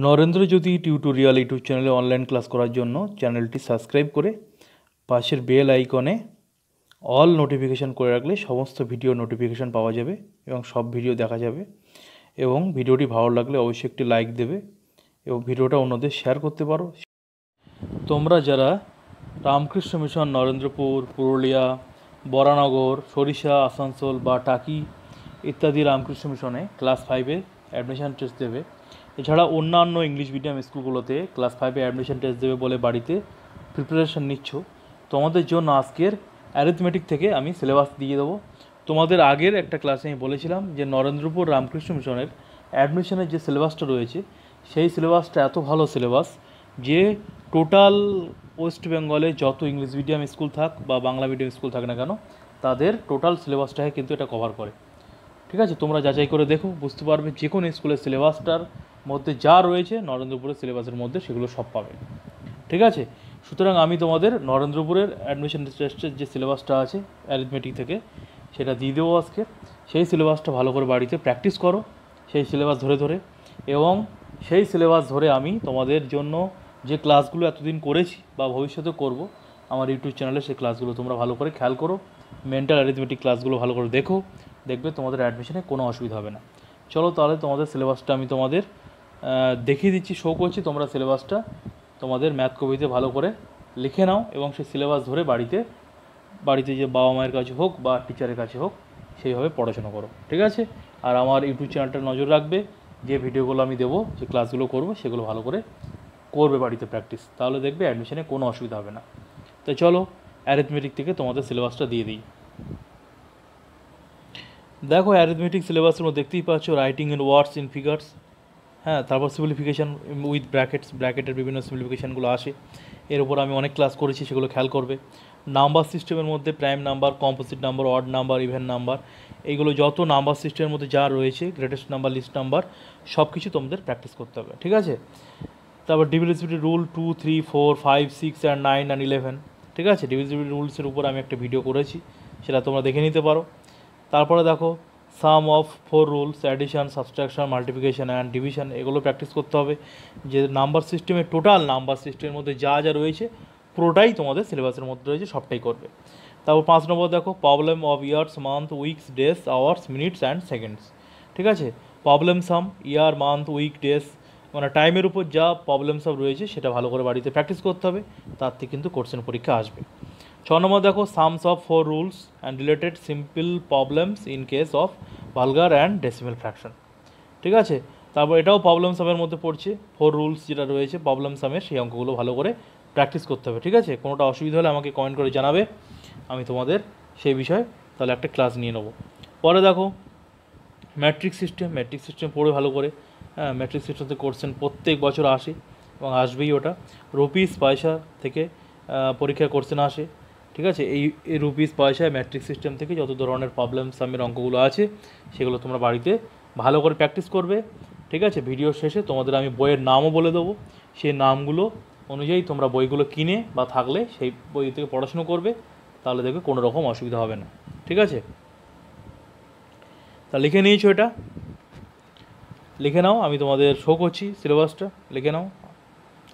নরেন্দ্রজ্যোতি tutorial YouTube চ্যানেলে online class করার জন্য চ্যানেলটি সাবস্ক্রাইব করে পাশের বেল আইকনে অল নোটিফিকেশান করে রাখলে সমস্ত ভিডিও নোটিফিকেশান পাওয়া যাবে এবং সব ভিডিও দেখা যাবে। এবং ভিডিওটি ভালো লাগলে অবশ্যই একটি লাইক দেবে এবং ভিডিওটা অন্যদের শেয়ার করতে পারো। তোমরা যারা রামকৃষ্ণ মিশন নরেন্দ্রপুর, পুরুলিয়া, বরানগর, সরিষা, আসানসোল বা টাকি ইত্যাদি রামকৃষ্ণ মিশনে ক্লাস 5-এ অ্যাডমিশন টেস্ট দেবে, এছাড়া অন্যান্য ইংলিশ মিডিয়াম স্কুলগুলোতে ক্লাস 5-এ অ্যাডমিশন টেস্ট দেবে বলে বাড়িতে প্রিপারেশন নিচ্ছ, তোমাদের জন্য আজকের অ্যারিথমেটিক থেকে আমি সিলেবাস দিয়ে দেবো। তোমাদের আগের একটা ক্লাসে আমি বলেছিলাম যে নরেন্দ্রপুর রামকৃষ্ণ মিশনের অ্যাডমিশনের যে সিলেবাসটা রয়েছে সেই সিলেবাসটা এত ভালো সিলেবাস যে টোটাল ওয়েস্ট বেঙ্গলে যত ইংলিশ মিডিয়াম স্কুল থাক বা বাংলা মিডিয়াম স্কুল থাক না কেন তাদের টোটাল সিলেবাসটাকে কিন্তু এটা কভার করে। ঠিক আছে, তোমরা যাচাই করে দেখো, বুঝতে পারবে যে কোনো স্কুলের সিলেবাসটার মধ্যে যা রয়েছে নরেন্দ্রপুরের সিলেবাসের মধ্যে সেগুলো সব পাবে। ঠিক আছে, সুতরাং আমি তোমাদের নরেন্দ্রপুরের অ্যাডমিশন টেস্টের যে সিলেবাসটা আছে অ্যারিথমেটিক থেকে সেটা দিয়ে দেবো আজকে। সেই সিলেবাসটা ভালো করে বাড়িতে প্র্যাকটিস করো, সেই সিলেবাস ধরে ধরে, এবং সেই সিলেবাস ধরে আমি তোমাদের জন্য যে ক্লাসগুলো এতদিন করেছি বা ভবিষ্যতে করব আমার ইউটিউব চ্যানেলে সেই ক্লাসগুলো তোমরা ভালো করে খেয়াল করো। মেন্টাল অ্যারিথমেটিক ক্লাসগুলো ভালো করে দেখো, দেখবে তোমাদের অ্যাডমিশনে কোনো অসুবিধা হবে না। চলো তাহলে তোমাদের সিলেবাসটা আমি তোমাদের দেখিয়ে দিচ্ছি, শো করছি। তোমরা সিলেবাসটা তোমাদের ম্যাথ কবিতে ভালো করে লিখে নাও এবং সেই সিলেবাস ধরে বাড়িতে যে বাবা মায়ের কাছে হোক বা টিচারের কাছে হোক সেইভাবে পড়াশোনা করো। ঠিক আছে, আর আমার ইউটিউব চ্যানেলটা নজর রাখবে, যে ভিডিওগুলো আমি দেবো, যে ক্লাসগুলো করবো সেগুলো ভালো করে করবে বাড়িতে প্র্যাকটিস, তাহলে দেখবে অ্যাডমিশনে কোনো অসুবিধা হবে না। তো চলো অ্যারিথমেটিক থেকে তোমাদের সিলেবাসটা দিয়ে দিই। দেখো অ্যারিথমেটিক সিলেবাসের মধ্যে দেখতেই পাচ্ছ writing in words in figures, হ্যাঁ, তারপর সিম্পলিফিকেশান উইথ ব্র্যাকেটের বিভিন্ন সিম্পলিফিকেশানগুলো আসে, এর উপর আমি অনেক ক্লাস করেছি, সেগুলো খেয়াল করবে। নাম্বার সিস্টেমের মধ্যে prime number, composite number, odd number, even number, এইগুলো যত নাম্বার সিস্টেমের মধ্যে যা রয়েছে, গ্রেটেস্ট নাম্বার, লিস্ট নাম্বার, সব কিছু তোমাদের প্র্যাকটিস করতে হবে। ঠিক আছে, তারপর ডিভিজিবিলিটি রুল 2, 3, 4, 5, 6 and 9 and 11। ঠিক আছে, ডিভিজিবিলিটি রুলসের উপর আমি একটা ভিডিও করেছি, সেটা তোমরা দেখে নিতে পারো। তারপরে দেখো some of 4 rules, addition, subtraction, multiplication and division, এগুলো প্র্যাকটিস করতে হবে। যে নাম্বার সিস্টেমের টোটাল নাম্বার সিস্টেমের মধ্যে যা যা রয়েছে পুরোটাই তোমাদের সিলেবাসের মধ্যে রয়েছে, সবটাই করবে। তারপর 5 নম্বর দেখো problem of years, month, weeks, days, hours, minutes and seconds. ঠিক আছে, প্রবলেম সাম, ইয়ার, মান্থ, উইক, ডেজ, মানে টাইমের উপর যা প্রবলেম সব রয়েছে সেটা ভালো করে বাড়িতে প্র্যাকটিস করতে হবে, তার থেকে কিন্তু কোশ্চেন পরীক্ষা আসবে। 6 নম্বর দেখো sums of 4 rules and related simple problems in case of vulgar and decimal fraction. ঠিক আছে, তারপর এটাও প্রবলেম সামের মধ্যে পড়ছে, 4 রুলস যেটা রয়েছে প্রবলেম সামের, সেই অঙ্কগুলো ভালো করে প্র্যাকটিস করতে হবে। ঠিক আছে, কোনোটা অসুবিধা হলে আমাকে কমেন্ট করে জানাবে, আমি তোমাদের সেই বিষয়ে তাহলে একটা ক্লাস নিয়ে নেবো। পরে দেখো ম্যাট্রিক সিস্টেম পড়ে ভালো করে। হ্যাঁ, ম্যাট্রিক সিস্টেমতে কোশ্চেন প্রত্যেক বছর আসে এবং আসবেই, ওটা রুপিস পয়সা থেকে পরীক্ষায় কোশ্চেন আসে। ঠিক আছে, এই রুপিস পয়সায় ম্যাট্রিক সিস্টেম থেকে যত ধরনের প্রবলেম সামের অঙ্কগুলো আছে সেগুলো তোমরা বাড়িতে ভালো করে প্র্যাকটিস করবে। ঠিক আছে, ভিডিও শেষে তোমাদের আমি বইয়ের নামও বলে দেবো, সেই নামগুলো অনুযায়ী তোমরা বইগুলো কিনে বা থাকলে সেই বই থেকে পড়াশুনো করবে, তাহলে দেখবে কোনো রকম অসুবিধা হবে না। ঠিক আছে, তা লিখে নিয়েছো, এটা লিখে নাও, আমি তোমাদের শো করছি সিলেবাসটা, লিখে নাও,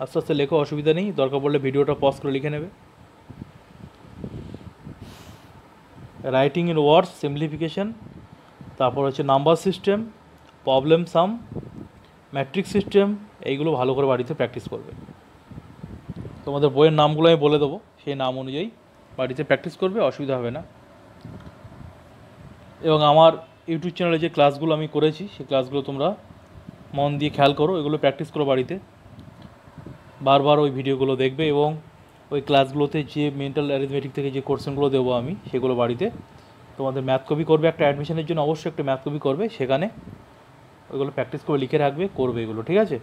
আস্তে আস্তে লেখো, অসুবিধা নেই, দরকার পড়লে ভিডিওটা পজ করে লিখে নেবে। রাইটিং ইন ওয়ার্ডস, সিম্পলিফিকেশান, তারপর হচ্ছে নাম্বার সিস্টেম, প্রবলেম সাম, ম্যাট্রিক সিস্টেম, এইগুলো ভালো করে বাড়িতে প্র্যাকটিস করবে। তোমাদের বইয়ের নামগুলো আমি বলে দেবো, সেই নাম অনুযায়ী বাড়িতে প্র্যাকটিস করবে, অসুবিধা হবে না। এবং আমার ইউটিউব চ্যানেলে যে ক্লাসগুলো আমি করেছি সেই ক্লাসগুলো তোমরা মন দিয়ে খেয়াল করো, এগুলো প্র্যাকটিস করো বাড়িতে, বারবার ওই ভিডিওগুলো দেখবে এবং ওই ক্লাসগুলোতে যে মেন্টাল অ্যারিথমেটিক থেকে যে কোশ্চেনগুলো দেবো আমি সেগুলো বাড়িতে তোমাদের ম্যাথ কপি করবে, একটা অ্যাডমিশনের জন্য অবশ্যই একটা ম্যাথ কপি করবে, সেখানে ওইগুলো প্র্যাকটিস করে লিখে রাখবে, করবে এগুলো। ঠিক আছে,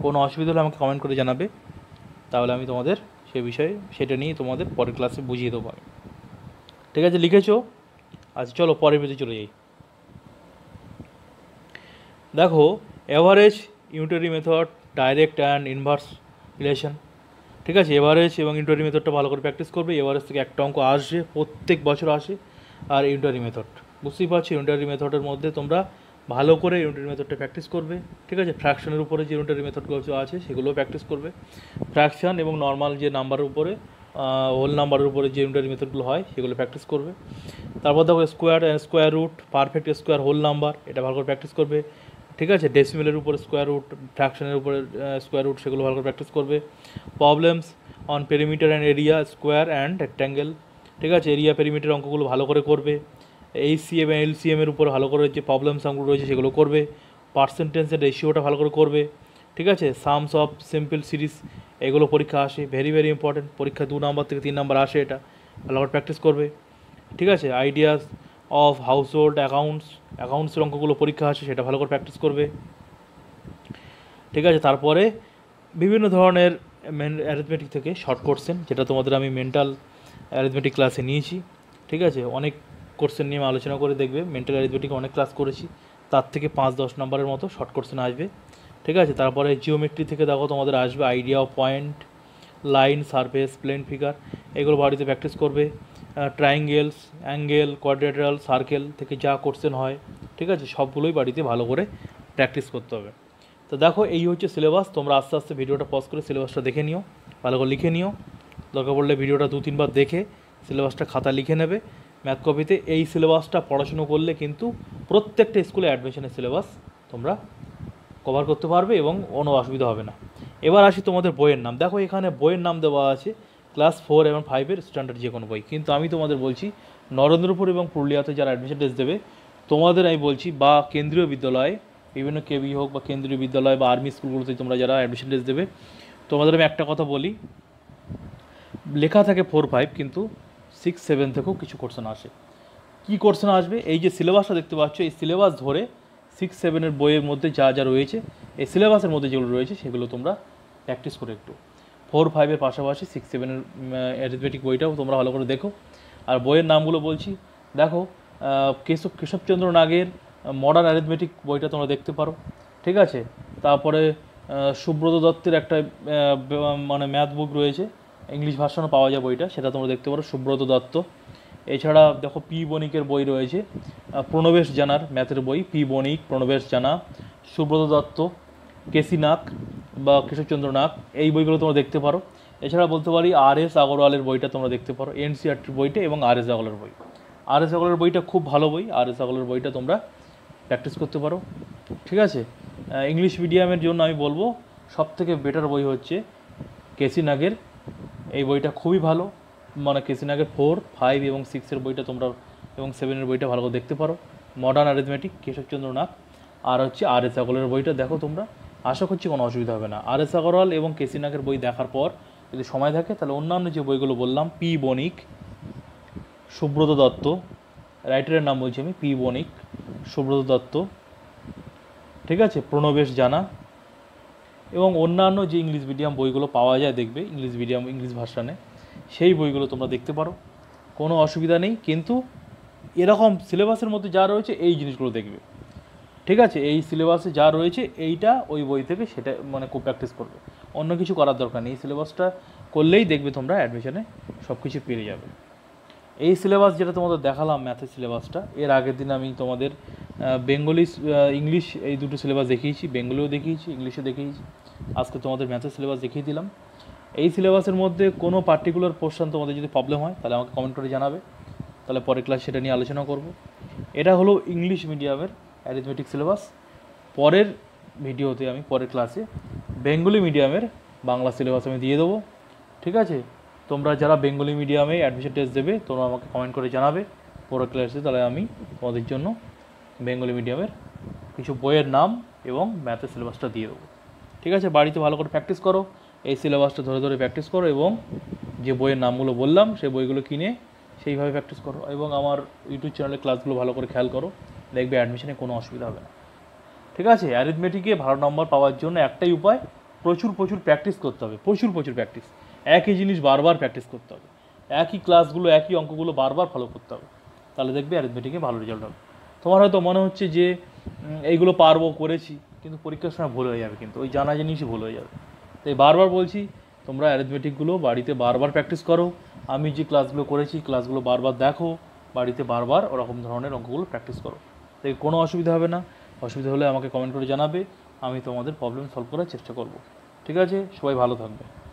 কোনো অসুবিধা হলে আমাকে কমেন্ট করে জানাবে, তাহলে আমি তোমাদের সে বিষয়ে সেটা নিয়ে তোমাদের পরের ক্লাসে বুঝিয়ে দেবো আমি। ঠিক আছে, লিখেছো? আচ্ছা চলো পরের পেজে চলে যাই। দেখো average, unitary method, direct and inverse relation. ঠিক আছে, এভারেজ এবং ইউনিটারি মেথডটা ভালো করে প্র্যাকটিস করবে। এভারেজ থেকে একটা অঙ্ক আসে, প্রত্যেক বছর আসে, আর ইউনিটারি মেথড বুঝতেই পারছি, ইউনিটারি মেথডের মধ্যে তোমরা ভালো করে ইউনিটারি মেথডটা প্র্যাকটিস করবে, ঠিক আছে। ফ্র্যাকশনের উপরে যে ইউনিটারি মেথডগুলো আছে সেগুলোও প্র্যাকটিস করবে। ফ্র্যাকশন এবং নর্মাল যে নাম্বারের উপরে হোল নাম্বারের উপরে যে ইউনিটারি মেথডগুলো হয় সেগুলো প্র্যাকটিস করবে। তারপর দেখো square root, perfect square, whole number, এটা ভালো করে প্র্যাকটিস করবে, ঠিক আছে। ডেসিমেলের উপরে স্কোয়ার রুট, ফ্র্যাকশনের উপরে স্কোয়ার রুট, সেগুলো ভালো করে প্র্যাকটিস করবে। Problems on perimeter and area, square and rectangle, ঠিক আছে। এরিয়া পেরিমিটার অঙ্কগুলো ভালো করে করবে। এইচসিএম এবং এলসিএমের উপর ভালো করে যে প্রবলেম সামগুলো রয়েছে সেগুলো করবে। পার্সেন্টেজের রেশিওটা ভালো করে করবে, ঠিক আছে। সামস অফ সিম্পল সিরিজ, এগুলো পরীক্ষা আসে, ভেরি ভেরি ইম্পর্টেন্ট, পরীক্ষা 2 নম্বর থেকে 3 নম্বর আসে, এটা ভালো করে প্র্যাকটিস করবে, ঠিক আছে। আইডিয়াস অফ হাউস হোল্ড অ্যাকাউন্টসের অঙ্কগুলো পরীক্ষা আসে, সেটা ভালো করে প্র্যাকটিস করবে, ঠিক আছে। তারপরে বিভিন্ন ধরনের অ্যারিথমেটিক থেকে শর্ট কোশ্চেন, যেটা তোমাদের আমি মেন্টাল অ্যারিথমেটিক ক্লাসে নিয়েছি, ঠিক আছে। অনেক কোশ্চেন নিয়ে আলোচনা করে দেখবে, মেন্টাল অ্যারিথমেটিক অনেক ক্লাস করেছি, তার থেকে 5-10 নম্বরের মতো শর্ট কোশ্চেন আসবে, ঠিক আছে। তারপরে জিওমেট্রি থেকে দেখো তোমাদের আসবে idea of point, line, surface, plane, figure, এগুলো বাড়িতে প্র্যাকটিস করবে। ট্রায়াঙ্গেলস, অ্যাঙ্গেল, কোয়াড্রিলেটারাল, সার্কেল থেকে যা কোশ্চেন হয়, ঠিক আছে, সবগুলোই বাড়িতে ভালো করে প্র্যাকটিস করতে হবে। তো দেখো এই হচ্ছে সিলেবাস। তোমরা আস্তে আস্তে ভিডিওটা পজ করে সিলেবাসটা দেখে নিও, ভালো করে লিখে নিও, দরকার পড়লে ভিডিওটা 2-3 বার দেখে সিলেবাসটা খাতা লিখে নেবে ম্যাথ কপিতে। এই সিলেবাসটা পড়াশুনো করলে কিন্তু প্রত্যেকটা স্কুলে অ্যাডমিশনের সিলেবাস তোমরা কভার করতে পারবে এবং কোনো অসুবিধা হবে না। এবার আসি তোমাদের বইয়ের নাম। দেখো এখানে বইয়ের নাম দেওয়া আছে ক্লাস 4 এবং 5-এর স্ট্যান্ডার্ড যে কোনো বই, কিন্তু আমি তোমাদের বলছি নরেন্দ্রপুর এবং পুরুলিয়াতে যারা অ্যাডমিশন টেস্ট দেবে তোমাদের আমি বলছি, বা কেন্দ্রীয় বিদ্যালয়, বিভিন্ন কেবি হোক বা কেন্দ্রীয় বিদ্যালয় বা আর্মি স্কুলগুলোতে তোমরা যারা অ্যাডমিশন টেস্ট দেবে, তোমাদের আমি একটা কথা বলি, লেখা থাকে 4-5, কিন্তু 6-7 থেকেও কিছু কোশ্চেন আসে। কী কোশ্চেন আসবে? এই যে সিলেবাসটা দেখতে পাচ্ছ, এই সিলেবাস ধরে 6-7-এর বইয়ের মধ্যে যা যা রয়েছে, এই সিলেবাসের মধ্যে যেগুলো রয়েছে সেগুলো তোমরা প্র্যাকটিস করে একটু 4-5-এর পাশাপাশি 6-7-এর অ্যারিথমেটিক বইটাও তোমরা ভালো করে দেখো। আর বইয়ের নামগুলো বলছি, দেখো কেশবচন্দ্র নাগের মডার্ন অ্যারিথমেটিক বইটা তোমরা দেখতে পারো, ঠিক আছে। তারপরে সুব্রত দত্তের একটা মানে ম্যাথ বুক রয়েছে, ইংলিশ ভার্সনও পাওয়া যায় বইটা, সেটা তোমরা দেখতে পারো, সুব্রত দত্ত। এছাড়া দেখো পি বণিকের বই রয়েছে, প্রণবেশ জানার ম্যাথের বই, পি বণিক, প্রণবেশ জানা, সুব্রত দত্ত, কেসি নাগ বা কেশবচন্দ্র নাগ, এই বইগুলো তোমরা দেখতে পারো। এছাড়া বলতে পারি আর.এস. আগরওয়ালের বইটা তোমরা দেখতে পারো, এনসিইআরটির বইটা এবং আর.এস. আগরওয়ালের বই। আর.এস. আগরওয়ালের বইটা খুব ভালো বই, আর.এস. আগরওয়ালের বইটা তোমরা প্র্যাকটিস করতে পারো, ঠিক আছে। ইংলিশ মিডিয়ামের জন্য আমি বলবো সবথেকে বেটার বই হচ্ছে কেসি নাগের, এই বইটা খুবই ভালো, মানে কেসি নাগের 4, 5 এবং 6-এর বইটা তোমরা এবং 7-এর বইটা ভালো করে দেখতে পারো। মডার্ন অ্যারিথমেটিক কেশবচন্দ্র নাগ, আর হচ্ছে আর.এস. আগরওয়ালের বইটা দেখো তোমরা, আশা করছি কোনো অসুবিধা হবে না। আর.এস. আগরওয়াল এবং কেসি নাগের বই দেখার পর যদি সময় থাকে তাহলে অন্যান্য যে বইগুলো বললাম, পি বণিক, সুব্রত দত্ত, রাইটারের নাম বলছি আমি, পি বণিক, সুব্রত দত্ত, ঠিক আছে, প্রণবেশ জানা এবং অন্যান্য যে ইংলিশ মিডিয়াম বইগুলো পাওয়া যায় দেখবে ইংলিশ মিডিয়াম ইংলিশ ভার্সানে, সেই বইগুলো তোমরা দেখতে পারো, কোনো অসুবিধা নেই। কিন্তু এরকম সিলেবাসের মধ্যে যা রয়েছে এই জিনিসগুলো দেখবে, ঠিক আছে। এই সিলেবাসে যা রয়েছে এইটা ওই বই থেকে সেটা মানে খুব প্র্যাকটিস করবে, অন্য কিছু করার দরকার নেই। এই সিলেবাসটা করলেই দেখবে তোমরা অ্যাডমিশনে সব কিছু পেয়ে যাবে। এই সিলেবাস যেটা তোমাদের দেখালাম ম্যাথের সিলেবাসটা, এর আগের দিন আমি তোমাদের বেঙ্গলি ইংলিশ এই দুটো সিলেবাস দেখিয়েছি, বেঙ্গলিও দেখিয়েছি, ইংলিশও দেখিয়েছি, আজকে তোমাদের ম্যাথের সিলেবাস দেখিয়ে দিলাম। এই সিলেবাসের মধ্যে কোনো পার্টিকুলার পোর্শন তোমাদের যদি প্রবলেম হয় তাহলে আমাকে কমেন্ট করে জানাবে, তাহলে পরের ক্লাস সেটা নিয়ে আলোচনা করব। এটা হলো ইংলিশ মিডিয়ামের অ্যারিথমেটিক সিলেবাস। পরের ভিডিওতে আমি পরের ক্লাসে বেঙ্গলি মিডিয়ামের বাংলা সিলেবাস আমি দিয়ে দেবো, ঠিক আছে। তোমরা যারা বেঙ্গলি মিডিয়ামে অ্যাডমিশন টেস্ট দেবে তোমরা আমাকে কমেন্ট করে জানাবে পরের ক্লাসে, তাহলে আমি তোমাদের জন্য বেঙ্গলি মিডিয়ামের কিছু বইয়ের নাম এবং ম্যাথের সিলেবাসটা দিয়ে দেবো, ঠিক আছে। বাড়িতে ভালো করে প্র্যাকটিস করো, এই সিলেবাসটা ধরে ধরে প্র্যাকটিস করো এবং যে বইয়ের নামগুলো বললাম সেই বইগুলো কিনে সেইভাবে প্র্যাকটিস করো এবং আমার ইউটিউব চ্যানেলের ক্লাসগুলো ভালো করে খেয়াল করো, দেখবে অ্যাডমিশনে কোনো অসুবিধা হবে না, ঠিক আছে। অ্যারিথমেটিকে ভালো নম্বর পাওয়ার জন্য একটাই উপায়, প্রচুর প্রচুর প্র্যাকটিস করতে হবে, প্রচুর প্রচুর প্র্যাকটিস, একই জিনিস বারবার প্র্যাকটিস করতে হবে, একই ক্লাসগুলো একই অঙ্কগুলো বারবার ফলো করতে হবে, তাহলে দেখবে অ্যারিথমেটিকে ভালো রেজাল্ট হবে। তোমার হয়তো মনে হচ্ছে যে এইগুলো পারবো করেছি, কিন্তু পরীক্ষার সময় ভুল হয়ে যাবে, কিন্তু ওই জানা জিনিসই ভুল হয়ে যাবে। তাই বারবার বলছি তোমরা অ্যারিথমেটিকগুলো বাড়িতে বারবার প্র্যাকটিস করো, আমি যে ক্লাসগুলো করেছি ক্লাসগুলো বারবার দেখো, বাড়িতে বারবার ওরকম ধরনের অঙ্কগুলো প্র্যাকটিস করো, তাই কোনো অসুবিধা হবে না। অসুবিধা হলে আমাকে কমেন্ট করে জানাবে, আমি তোমাদের প্রবলেম সলভ করার চেষ্টা করব। ঠিক আছে, সবাই ভালো থাকবে।